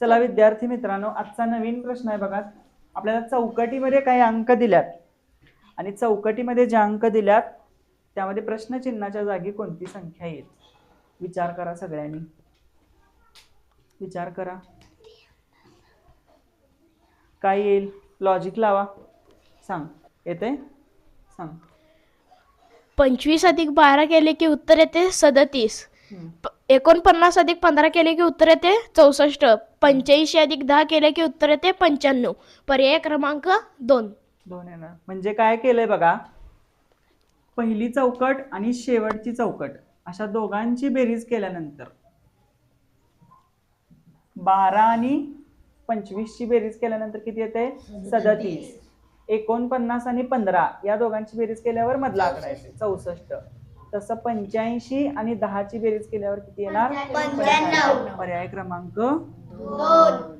चला विद्यार्थी मित्रांनो, आजचा नवीन प्रश्न आहे बघा. आपल्याला चौकटीमध्ये काही अंक दिल्यात आणि चौकटीमध्ये जे अंक दिल्यात त्यामध्ये प्रश्नचिन्हाच्या जागी कोणती संख्या येईल? विचार करा, सगळ्यांनी विचार करा. काय येईल? लॉजिक लावा. सांग. येते? सांग. 25 अधिक 12 केले की उत्तर येते 37. 49 अधिक 15 केले की उत्तर येते 64. 85 अधिक 10 केले की उत्तर येते 95. पर्याय क्रमांक 2 येणार. म्हणजे काय केलंय बघा, पहिली चौकट आणि शेवटची चौकट अशा दोघांची बेरीज केल्यानंतर 12 आणि 25 ची बेरीज केल्यानंतर किती येते? 37. 49 आणि 15 या दोघांची बेरीज केल्यावर मधला आकडा येते 64. तसं 85 आणि 10 ची बेरीज केल्यावर किती येणार? 95. पर्याय क्रमांक 2.